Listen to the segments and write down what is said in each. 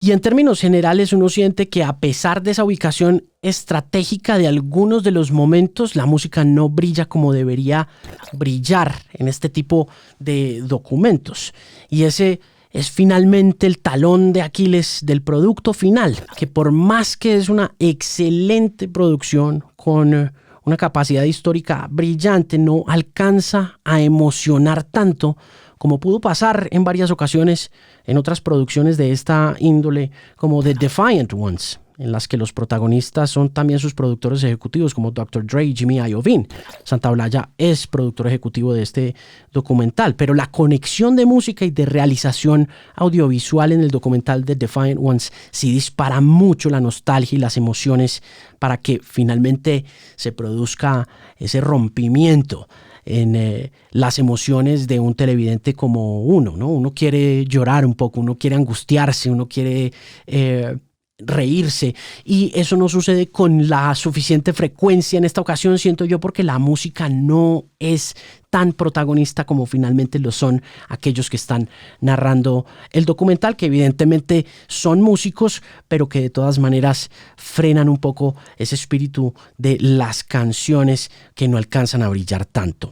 Y en términos generales uno siente que a pesar de esa ubicación estratégica de algunos de los momentos, la música no brilla como debería brillar en este tipo de documentos. Y ese es finalmente el talón de Aquiles del producto final, que por más que es una excelente producción con una capacidad histórica brillante, no alcanza a emocionar tanto como pudo pasar en varias ocasiones en otras producciones de esta índole, como The Defiant Ones, en las que los protagonistas son también sus productores ejecutivos, como Dr. Dre y Jimmy Iovine. Santaolalla es productor ejecutivo de este documental, pero la conexión de música y de realización audiovisual en el documental The Defiant Ones sí dispara mucho la nostalgia y las emociones para que finalmente se produzca ese rompimiento en las emociones de un televidente como uno, ¿no? Uno quiere llorar un poco, uno quiere angustiarse, uno quiere reírse, y eso no sucede con la suficiente frecuencia en esta ocasión, siento yo, porque la música no es tan protagonista como finalmente lo son aquellos que están narrando el documental, que evidentemente son músicos, pero que de todas maneras frenan un poco ese espíritu de las canciones que no alcanzan a brillar tanto.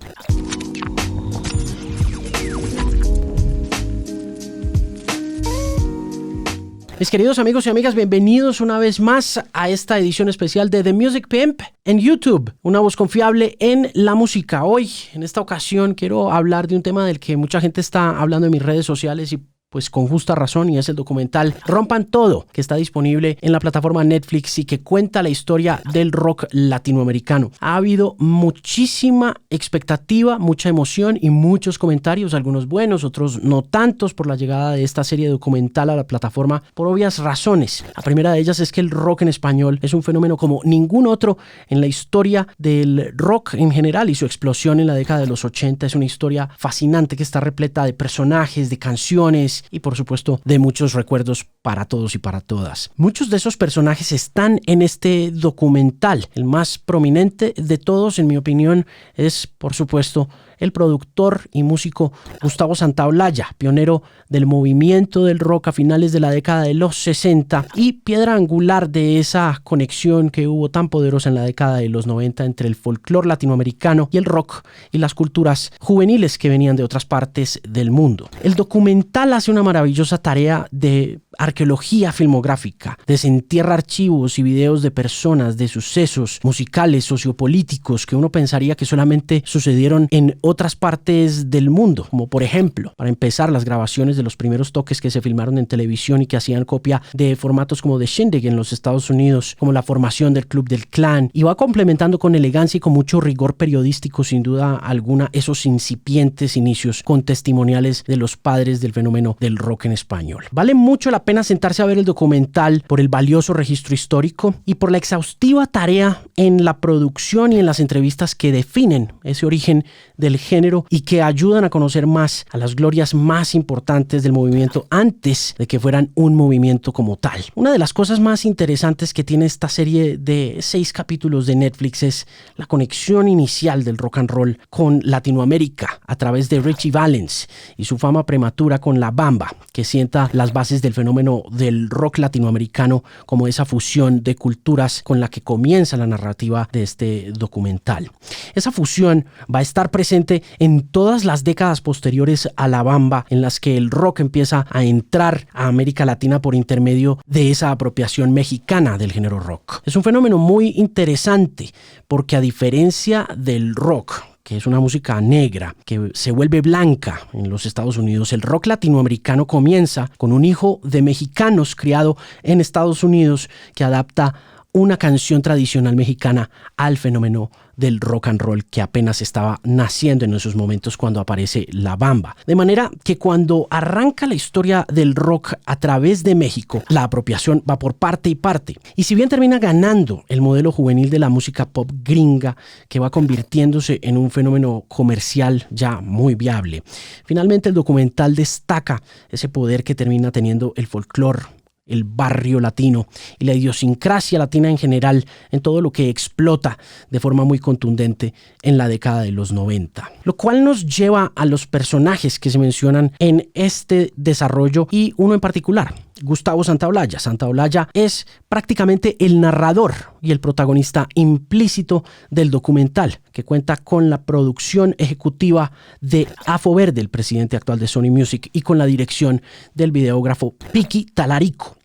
Mis queridos amigos y amigas, bienvenidos una vez más a esta edición especial de The Music Pimp en YouTube, una voz confiable en la música. Hoy, en esta ocasión, quiero hablar de un tema del que mucha gente está hablando en mis redes sociales y pues con justa razón, y es el documental Rompan Todo, que está disponible en la plataforma Netflix y que cuenta la historia del rock latinoamericano. Ha habido muchísima expectativa, mucha emoción y muchos comentarios, algunos buenos, otros no tantos, por la llegada de esta serie documental a la plataforma por obvias razones. La primera de ellas es que el rock en español es un fenómeno como ningún otro en la historia del rock en general, y su explosión en la década de los 80 es una historia fascinante que está repleta de personajes, de canciones y por supuesto de muchos recuerdos para todos y para todas. Muchos de esos personajes están en este documental. El más prominente de todos, en mi opinión, es por supuesto el productor y músico Gustavo Santaolalla, pionero del movimiento del rock a finales de la década de los 60 y piedra angular de esa conexión que hubo tan poderosa en la década de los 90 entre el folclore latinoamericano y el rock y las culturas juveniles que venían de otras partes del mundo. El documental hace una maravillosa tarea de arqueología filmográfica, desentierra archivos y videos de personas, de sucesos musicales, sociopolíticos que uno pensaría que solamente sucedieron en otras partes del mundo, como por ejemplo, para empezar, las grabaciones de los primeros toques que se filmaron en televisión y que hacían copia de formatos como The Shindig en los Estados Unidos, como la formación del Club del Clan, y va complementando con elegancia y con mucho rigor periodístico, sin duda alguna, esos incipientes inicios con testimoniales de los padres del fenómeno del rock en español. Vale mucho la pena sentarse a ver el documental por el valioso registro histórico y por la exhaustiva tarea en la producción y en las entrevistas que definen ese origen del género y que ayudan a conocer más a las glorias más importantes del movimiento antes de que fueran un movimiento como tal. Una de las cosas más interesantes que tiene esta serie de 6 capítulos de Netflix es la conexión inicial del rock and roll con Latinoamérica a través de Richie Valens y su fama prematura con La Bamba, que sienta las bases del fenómeno del rock latinoamericano como esa fusión de culturas con la que comienza la narrativa de este documental. Esa fusión va a estar presente en todas las décadas posteriores a La Bamba, en las que el rock empieza a entrar a América Latina por intermedio de esa apropiación mexicana del género rock. Es un fenómeno muy interesante porque, a diferencia del rock, que es una música negra, que se vuelve blanca en los Estados Unidos, el rock latinoamericano comienza con un hijo de mexicanos criado en Estados Unidos que adapta una canción tradicional mexicana al fenómeno del rock and roll que apenas estaba naciendo en esos momentos cuando aparece La Bamba. De manera que cuando arranca la historia del rock a través de México, la apropiación va por parte y parte. Y si bien termina ganando el modelo juvenil de la música pop gringa, que va convirtiéndose en un fenómeno comercial ya muy viable, finalmente el documental destaca ese poder que termina teniendo el folclore, el barrio latino y la idiosincrasia latina en general en todo lo que explota de forma muy contundente en la década de los 90. Lo cual nos lleva a los personajes que se mencionan en este desarrollo y uno en particular, Gustavo Santaolalla. Santaolalla es prácticamente el narrador y el protagonista implícito del documental, que cuenta con la producción ejecutiva de Afo Verde, el presidente actual de Sony Music, y con la dirección del videógrafo Piki Talarico.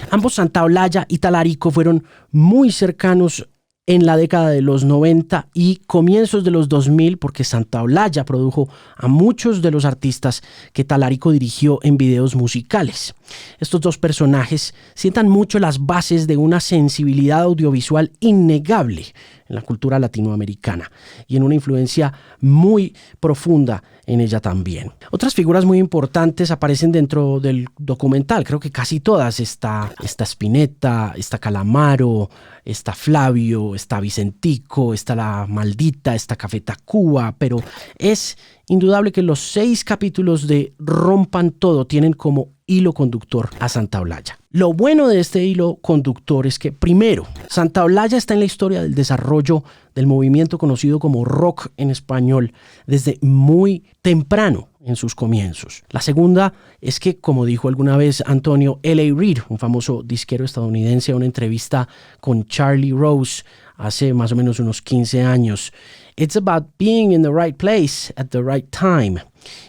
Ambos, Santaolalla y Talarico, fueron muy cercanos en la década de los 90 y comienzos de los 2000, porque Santaolalla produjo a muchos de los artistas que Talarico dirigió en videos musicales. Estos dos personajes sientan mucho las bases de una sensibilidad audiovisual innegable en la cultura latinoamericana y en una influencia muy profunda en ella también. Otras figuras muy importantes aparecen dentro del documental, creo que casi todas. Está Spinetta, está Calamaro, está Flavio, está Vicentico, está La Maldita, está Café Tacuba, pero es indudable que los 6 capítulos de Rompan Todo tienen como hilo conductor a Santaolalla. Lo bueno de este hilo conductor es que, primero, Santaolalla está en la historia del desarrollo del movimiento conocido como rock en español desde muy temprano en sus comienzos. La segunda es que, como dijo alguna vez Antonio L.A. Reid, un famoso disquero estadounidense, en una entrevista con Charlie Rose hace más o menos unos 15 años, "It's about being in the right place at the right time".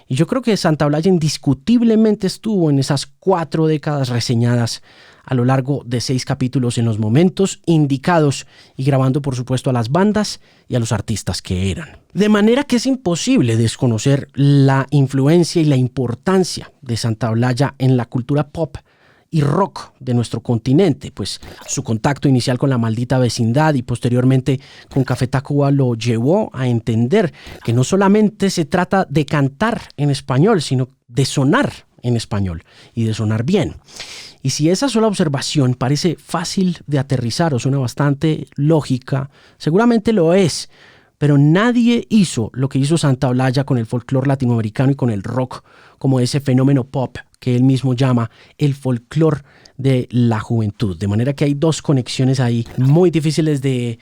Y yo creo que Santaolalla indiscutiblemente estuvo en esas 4 décadas reseñadas a lo largo de 6 capítulos en los momentos indicados y grabando, por supuesto, a las bandas y a los artistas que eran. De manera que es imposible desconocer la influencia y la importancia de Santaolalla en la cultura pop y rock de nuestro continente, pues su contacto inicial con La Maldita Vecindad y posteriormente con Café Tacuba lo llevó a entender que no solamente se trata de cantar en español, sino de sonar en español y de sonar bien. Y si esa sola observación parece fácil de aterrizar o suena bastante lógica, seguramente lo es, pero nadie hizo lo que hizo Santaolalla con el folclore latinoamericano y con el rock, como ese fenómeno pop que él mismo llama el folclore de la juventud. De manera que hay 2 conexiones ahí muy difíciles de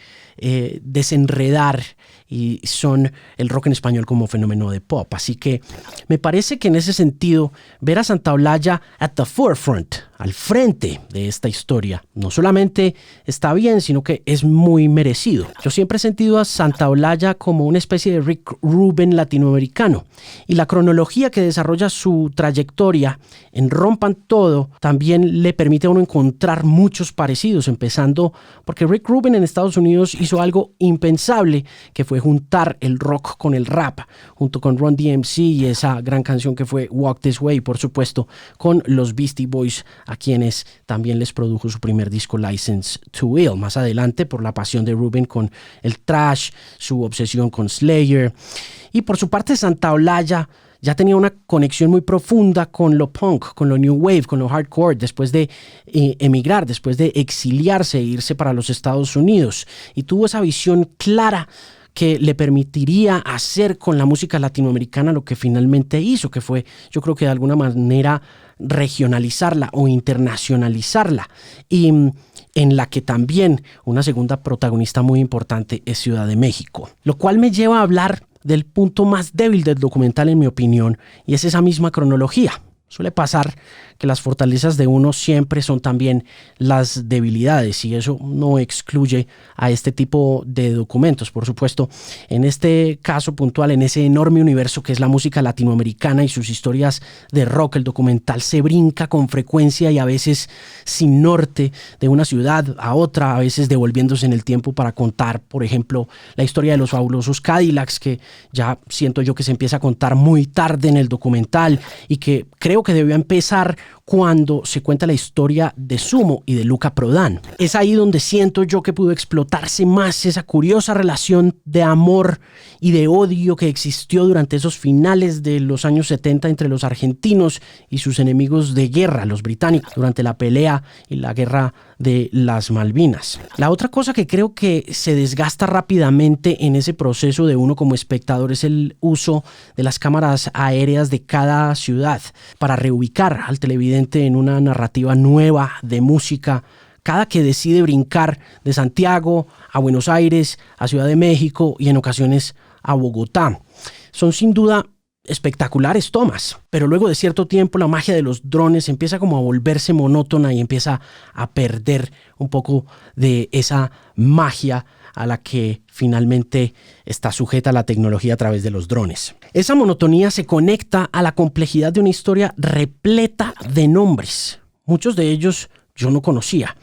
desenredar, y son el rock en español como fenómeno de pop. Así que me parece que en ese sentido ver a Santaolalla at the forefront, al frente de esta historia, no solamente está bien, sino que es muy merecido. Yo siempre he sentido a Santaolalla como una especie de Rick Rubin latinoamericano, y la cronología que desarrolla su trayectoria en Rompan Todo también le permite a uno encontrar muchos parecidos, empezando porque Rick Rubin en Estados Unidos hizo algo impensable, que fue juntar el rock con el rap, junto con Run DMC y esa gran canción que fue Walk This Way, por supuesto, con los Beastie Boys, a quienes también les produjo su primer disco License to Ill. Más adelante, por la pasión de Rubin con el thrash, su obsesión con Slayer. Y por su parte, Santaolalla ya tenía una conexión muy profunda con lo punk, con lo new wave, con lo hardcore, después de emigrar, después de exiliarse e irse para los Estados Unidos. Y tuvo esa visión clara que le permitiría hacer con la música latinoamericana lo que finalmente hizo, que fue, yo creo que de alguna manera, regionalizarla o internacionalizarla, y en la que también una segunda protagonista muy importante es Ciudad de México. Lo cual me lleva a hablar del punto más débil del documental, en mi opinión, y es esa misma cronología. Suele pasar que las fortalezas de uno siempre son también las debilidades, y eso no excluye a este tipo de documentos. Por supuesto, en este caso puntual, en ese enorme universo que es la música latinoamericana y sus historias de rock, el documental se brinca con frecuencia y a veces sin norte de una ciudad a otra, a veces devolviéndose en el tiempo para contar, por ejemplo, la historia de los fabulosos Cadillacs, que ya siento yo que se empieza a contar muy tarde en el documental y que creo que debió empezar cuando se cuenta la historia de Sumo y de Luca Prodan. Es ahí donde siento yo que pudo explotarse más esa curiosa relación de amor y de odio que existió durante esos finales de los años 70 entre los argentinos y sus enemigos de guerra, los británicos, durante la pelea y la guerra de las Malvinas. La otra cosa que creo que se desgasta rápidamente en ese proceso de uno como espectador es el uso de las cámaras aéreas de cada ciudad para reubicar al televidente en una narrativa nueva de música cada que decide brincar de Santiago a Buenos Aires, a Ciudad de México y en ocasiones a Bogotá. Son sin duda espectaculares tomas, pero luego de cierto tiempo la magia de los drones empieza como a volverse monótona y empieza a perder un poco de esa magia a la que finalmente está sujeta la tecnología a través de los drones. Esa monotonía se conecta a la complejidad de una historia repleta de nombres. Muchos de ellos yo no conocía,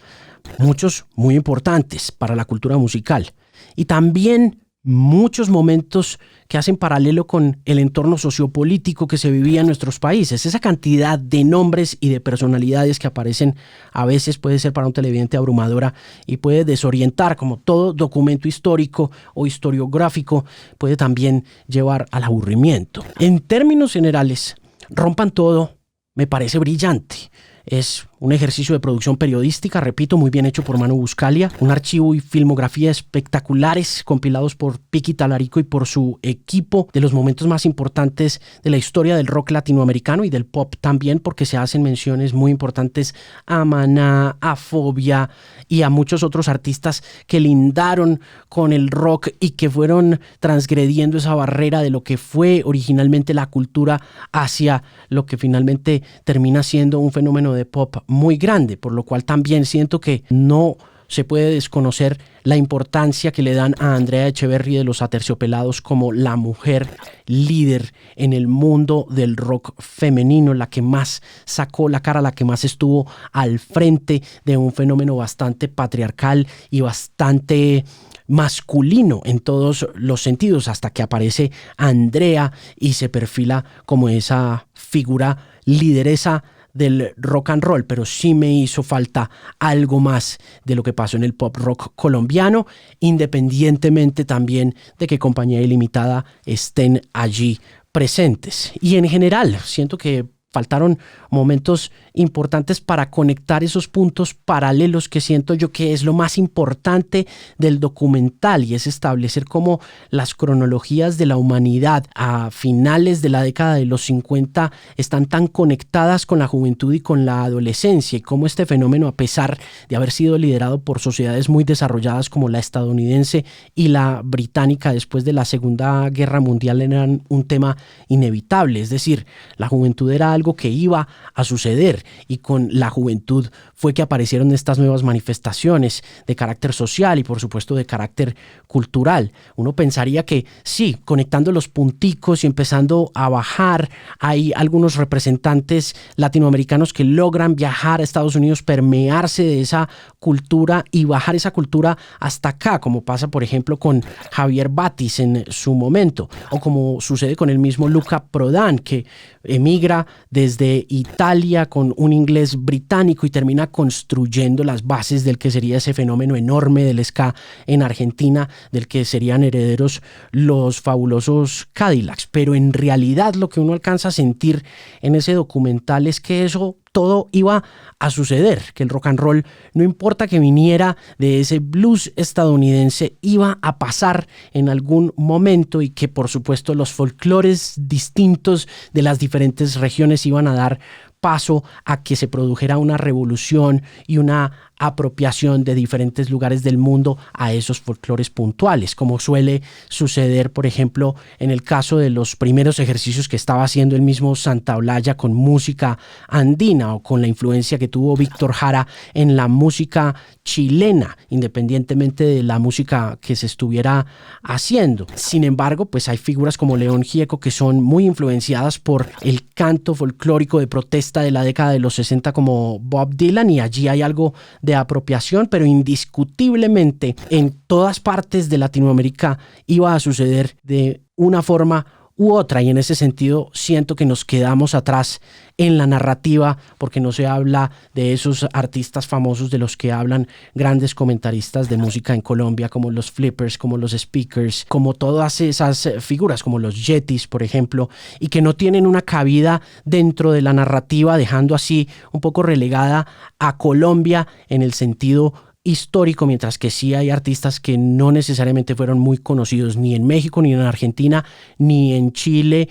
muchos muy importantes para la cultura musical, y también muchos momentos que hacen paralelo con el entorno sociopolítico que se vivía en nuestros países. Esa cantidad de nombres y de personalidades que aparecen a veces puede ser para un televidente abrumadora y puede desorientar, como todo documento histórico o historiográfico puede también llevar al aburrimiento. En términos generales, Rompan Todo me parece brillante. Es un ejercicio de producción periodística, repito, muy bien hecho por Manu Buscalia, un archivo y filmografía espectaculares compilados por Piki Talarico y por su equipo, de los momentos más importantes de la historia del rock latinoamericano y del pop también, porque se hacen menciones muy importantes a Maná, a Fobia y a muchos otros artistas que lindaron con el rock y que fueron transgrediendo esa barrera de lo que fue originalmente la cultura hacia lo que finalmente termina siendo un fenómeno de pop muy grande, por lo cual también siento que no se puede desconocer la importancia que le dan a Andrea Echeverry de Los Aterciopelados como la mujer líder en el mundo del rock femenino, la que más sacó la cara, la que más estuvo al frente de un fenómeno bastante patriarcal y bastante masculino en todos los sentidos, hasta que aparece Andrea y se perfila como esa figura lideresa del rock and roll, pero sí me hizo falta algo más de lo que pasó en el pop rock colombiano, independientemente también de que Compañía Ilimitada estén allí presentes. Y en general, siento que faltaron momentos importantes para conectar esos puntos paralelos que siento yo que es lo más importante del documental, y es establecer cómo las cronologías de la humanidad a finales de la década de los 50 están tan conectadas con la juventud y con la adolescencia, y cómo este fenómeno, a pesar de haber sido liderado por sociedades muy desarrolladas como la estadounidense y la británica después de la Segunda Guerra Mundial, eran un tema inevitable. Es decir, la juventud era algo que iba a suceder, y con la juventud fue que aparecieron estas nuevas manifestaciones de carácter social y por supuesto de carácter cultural. Uno pensaría que sí, conectando los punticos y empezando a bajar, hay algunos representantes latinoamericanos que logran viajar a Estados Unidos, permearse de esa cultura y bajar esa cultura hasta acá, como pasa por ejemplo con Javier Batis en su momento, o como sucede con el mismo Luca Prodan, que emigra desde Italia con un inglés británico y termina construyendo las bases del que sería ese fenómeno enorme del ska en Argentina, del que serían herederos los fabulosos Cadillacs. Pero en realidad lo que uno alcanza a sentir en ese documental es que eso todo iba a suceder, que el rock and roll, no importa que viniera de ese blues estadounidense, iba a pasar en algún momento, y que por supuesto los folclores distintos de las diferentes regiones iban a dar paso a que se produjera una revolución y una apropiación de diferentes lugares del mundo a esos folclores puntuales, como suele suceder, por ejemplo, en el caso de los primeros ejercicios que estaba haciendo el mismo Santaolalla con música andina, o con la influencia que tuvo Víctor Jara en la música chilena, independientemente de la música que se estuviera haciendo. Sin embargo, pues hay figuras como León Gieco que son muy influenciadas por el canto folclórico de protesta de la década de los 60 como Bob Dylan, y allí hay algo de apropiación, pero indiscutiblemente en todas partes de Latinoamérica iba a suceder de una forma u otra, y en ese sentido siento que nos quedamos atrás en la narrativa, porque no se habla de esos artistas famosos de los que hablan grandes comentaristas de música en Colombia, como los Flippers, como los Speakers, como todas esas figuras, como los Yetis, por ejemplo, y que no tienen una cabida dentro de la narrativa, dejando así un poco relegada a Colombia en el sentido histórico, mientras que sí hay artistas que no necesariamente fueron muy conocidos ni en México, ni en Argentina, ni en Chile,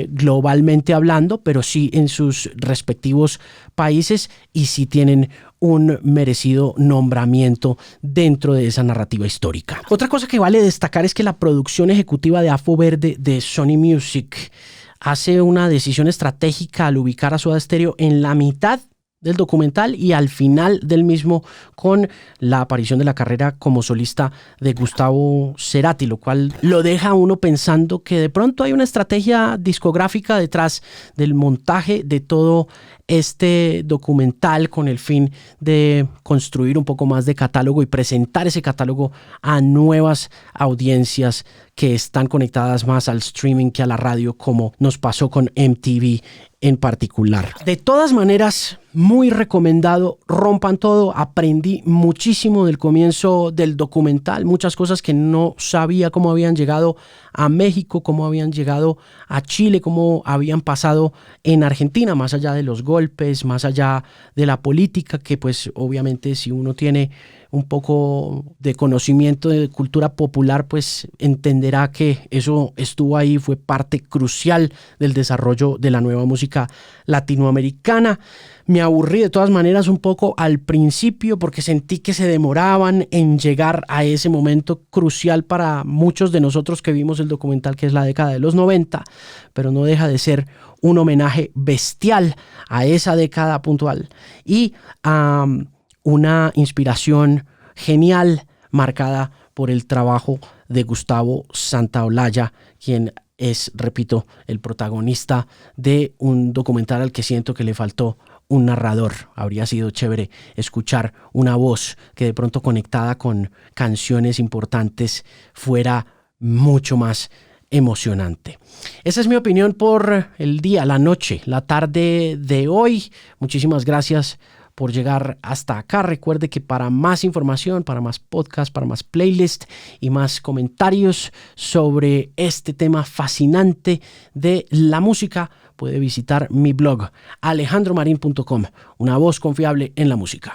globalmente hablando, pero sí en sus respectivos países, y sí tienen un merecido nombramiento dentro de esa narrativa histórica. Otra cosa que vale destacar es que la producción ejecutiva de Afo Verde de Sony Music hace una decisión estratégica al ubicar a Soda Stereo en la mitad del documental y al final del mismo, con la aparición de la carrera como solista de Gustavo Cerati, lo cual lo deja a uno pensando que de pronto hay una estrategia discográfica detrás del montaje de todo este documental, con el fin de construir un poco más de catálogo y presentar ese catálogo a nuevas audiencias que están conectadas más al streaming que a la radio, como nos pasó con MTV en particular. De todas maneras, muy recomendado. Rompan Todo. Aprendí muchísimo del comienzo del documental, muchas cosas que no sabía, cómo habían llegado a México, cómo habían llegado a Chile, cómo habían pasado en Argentina, más allá de los golpes, más allá de la política, que pues obviamente si uno tiene un poco de conocimiento de cultura popular, pues entenderá que eso estuvo ahí, fue parte crucial del desarrollo de la nueva música latinoamericana. Me aburrí de todas maneras un poco al principio porque sentí que se demoraban en llegar a ese momento crucial para muchos de nosotros que vimos el documental, que es la década de los 90, pero no deja de ser un homenaje bestial a esa década puntual y a una inspiración genial marcada por el trabajo de Gustavo Santaolalla, quien es, repito, el protagonista de un documental al que siento que le faltó un narrador. Habría sido chévere escuchar una voz que de pronto, conectada con canciones importantes, fuera mucho más emocionante. Esa es mi opinión por el día, la noche, la tarde de hoy. Muchísimas gracias por llegar hasta acá. Recuerde que para más información, para más podcasts, para más playlists y más comentarios sobre este tema fascinante de la música, puede visitar mi blog alejandromarin.com, una voz confiable en la música.